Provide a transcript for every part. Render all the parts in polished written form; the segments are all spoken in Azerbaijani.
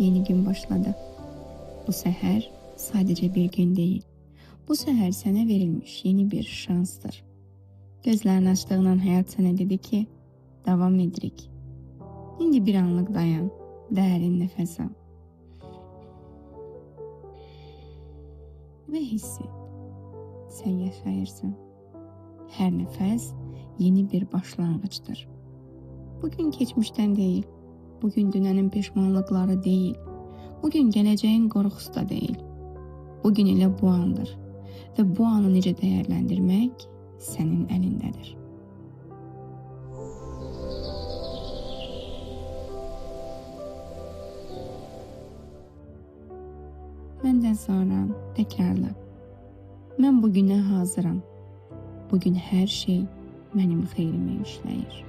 yeni gün başladı. Bu səhər sadəcə bir gün deyil. Bu səhər sənə verilmiş yeni bir şansdır. Gözlərini açdığından həyat sənə dedi ki, davam edirik. İndi bir anlıq dayan, dərin nəfəs al. Və hiss et. Sən yaşayırsan. Hər nəfəs yeni bir başlanğıcdır. Bugün keçmişdən deyil. Bugün dünənin peşmanlıqları deyil. Bugün gələcəyin qorxusu da deyil. Bugün elə bu andır. Və bu anı necə dəyərləndirmək sənin əlindədir. Məndən sonra təkrarla. Mən bugünə hazıram. Bugün hər şey mənim xeyrimə işləyir.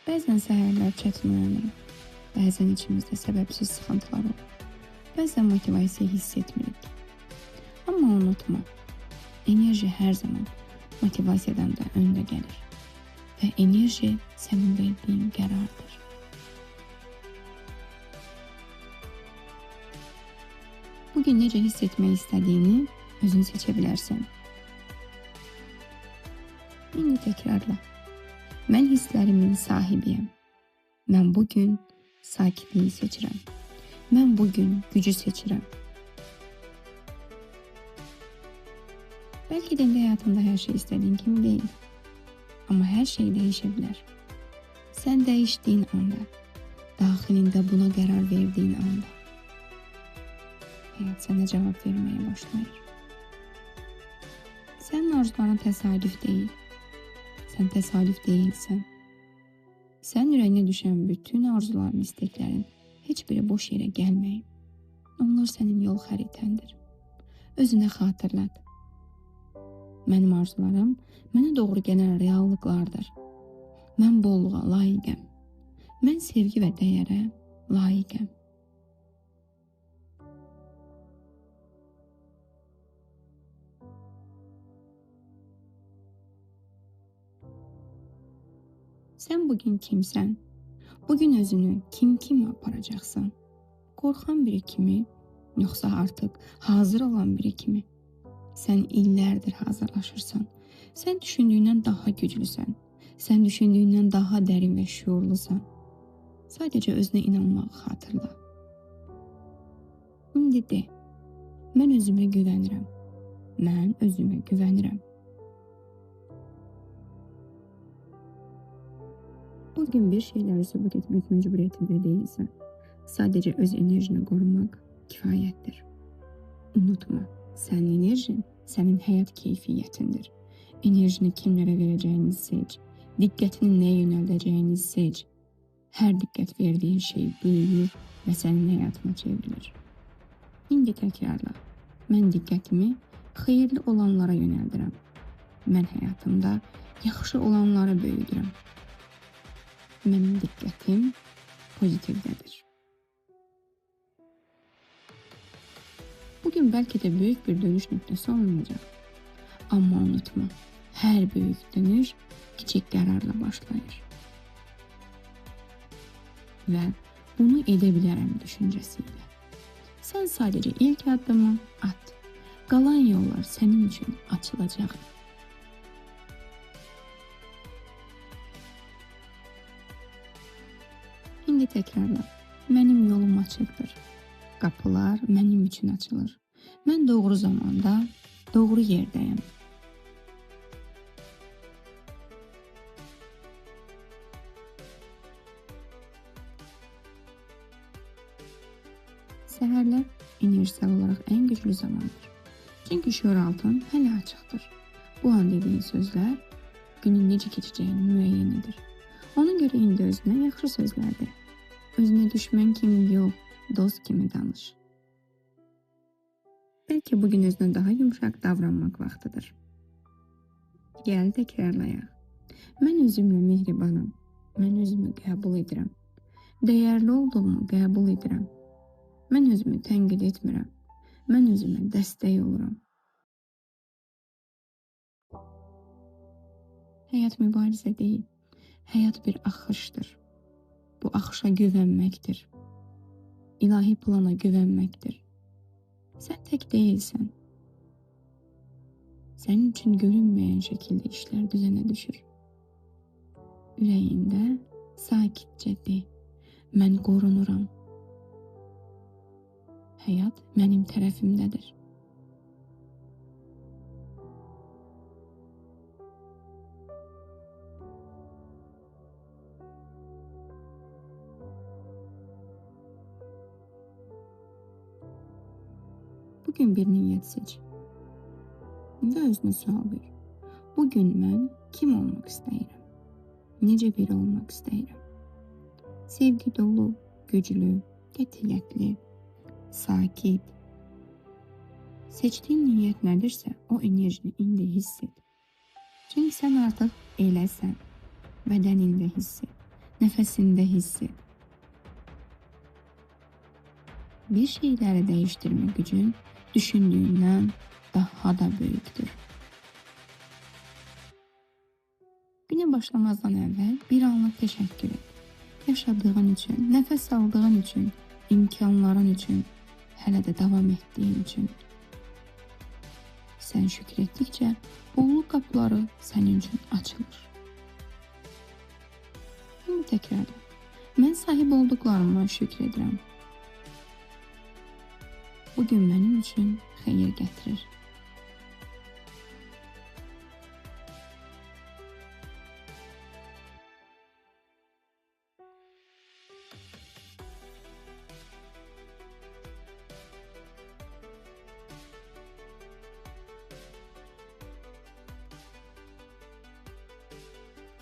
Bəzən səhərlər çətin uyanırıq. Bəzən içimizdə səbəbsiz sıxıntılar olur. Bəzən motivasiya hiss etmirik. Amma unutma, enerji hər zaman motivasiyadan da öndə gəlir. Və enerji sənin verdiyin qərardır. Bugün necə hiss etmək istədiyini özün seçə bilərsən. İndi təkrarla. Mən hisslərimin sahibiyəm. Mən bugün sakitliyi seçirəm. Mən bugün gücü seçirəm. Bəlkə də həyatında hər şey istədiyin kimi deyil. Amma hər şey dəyişə bilər. Sən dəyişdiyin anda, daxilində buna qərar verdiyin anda, həyat sənə cavab verməyə başlayır. Sənin arzuların təsadüf deyil. Sən təsadüf deyilsən. Sən ürəyinə düşən bütün arzuların, isteklərin heç biri boş yerə gəlməyib. Onlar sənin yol xəritəndir. Özünə xatırlat. Mənim arzularım mənə doğru gələn reallıqlardır. Mən bolluğa layiqəm. Mən sevgi və dəyərə layiqəm. Sən bugün kimsən? Bugün özünü kim aparacaqsan? Qorxan biri kimi, yoxsa artıq hazır olan biri kimi? Sən illərdir hazırlaşırsan. Sən düşündüyündən daha güclüsən. Sən düşündüyündən daha dərin və şüurlusan. Sadəcə özünə inanmağı xatırla. İndi de, mən özümə güvənirəm. Mən özümə güvənirəm. Bugün bir şeyləri sübut etmək məcburiyyətində deyilsən. Sadəcə öz enerjini qorumaq kifayətdir. Unutma, sənin enerjin sənin həyat keyfiyyətindir. Enerjini kimlərə verəcəyini seç. Diqqətini nəyə yönəldəcəyini seç. Hər diqqət verdiyin şey böyüyür və sənin həyatına çevrilir. İndi təkrarla. Mən diqqətimi xeyirli olanlara yönəldirəm. Mən həyatımda yaxşı olanları böyüdürəm. Mənim diqqətim pozitivdədir. Bugün bəlkə də böyük bir dönüş nöqtəsi olmayacaq. Amma unutma, hər böyük dönüş kiçik qərarla başlayır. Və bunu edə bilərəm düşüncəsiyle. Sən sadəcə ilk addımı at. Qalan yollar sənin üçün açılacaq. İndi təkrarla. Mənim yolum açıqdır. Qapılar mənim üçün açılır. Mən doğru zamanda, doğru yerdəyəm. Səhərlər enerjisel olaraq ən güclü zamandır. Çünki şüuraltın hələ açıqdır. Bu an dediyin sözlər günün necə keçəcəyini müəyyən edir. Ona görə indi özünə yaxşı sözlərdir. Özünə düşmən kimi yox, dost kimi danış. Bəlkə bugün özünə daha yumuşaq davranmaq vaxtıdır. Gəl təkrarlayaq. Mən özümlə mehribanam. Mən özümü qəbul edirəm. Dəyərli olduğumu qəbul edirəm. Mən özümü tənqid etmirəm. Mən özümə dəstək oluram. Həyat mübarizə deyil. Həyat bir axışdır. Bu axışa güvənməkdir. İlahi plana güvənməkdir. Sən tək deyilsən. Sənin üçün görünməyən şəkildə işlər düzənə düşür. Ürəyində sakitcə de, mən qorunuram. Həyat mənim tərəfimdədir. Bugün bir niyyət seç və özünə sual ver. Bugün mən kim olmaq istəyirəm? Necə biri olmaq istəyirəm? Sevgi dolu, güclü, qətiyyətli, sakit. Seçdiyin niyyət nədirsə, o enerjini indi hiss et. Çünki sən artıq eləsən. Bədənində hiss et, nəfəsində hiss et. Bir şeyləri dəyişdirmə gücün düşündüyündən daha da böyükdür. Günə başlamazdan əvvəl bir anlıq təşəkkür et. Yaşadığın üçün, nəfəs aldığın üçün, imkanların üçün, hələ də davam etdiyin üçün. Sən şükür etdikcə bolluk qapıları sənin üçün açılır. Bunu təkrarla. Mən sahib olduqlarıma şükür edirəm. Bugün mənim üçün xeyir gətirir.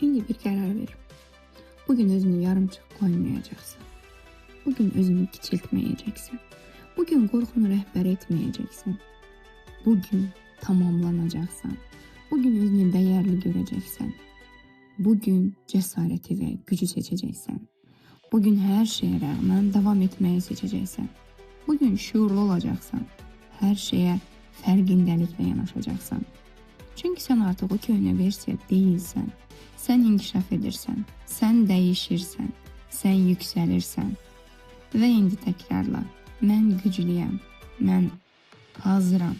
İndi bir qərar ver. Bugün özünü yarımçıq qoymayacaqsan. Bugün özünü kiçiltməyəcəksən. Bugün qorxunu rəhbər etməyəcəksən. Bugün tamamlanacaqsan. Bugün özünü dəyərli görəcəksən. Bugün cəsarəti və gücü seçəcəksən. Bugün hər şeyə rəğmən davam etməyi seçəcəksən. Bugün şuurlu olacaqsan. Hər şeyə fərqindəliklə yanaşacaqsan. Çünki sən artıq o köhnə versiya deyilsən. Sən inkişaf edirsən. Sən dəyişirsən. Sən yüksəlirsən. Və indi təkrarla. Mən güclüyəm. Mən hazıram.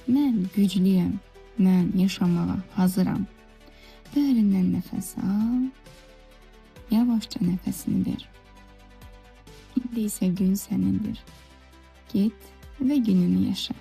Mən güclüyəm. Mən yaşamağa hazıram. Dərindən nəfəs al. Yavaşca nəfəsini ver. İndi isə gün sənindir. Get və gününü yaşa.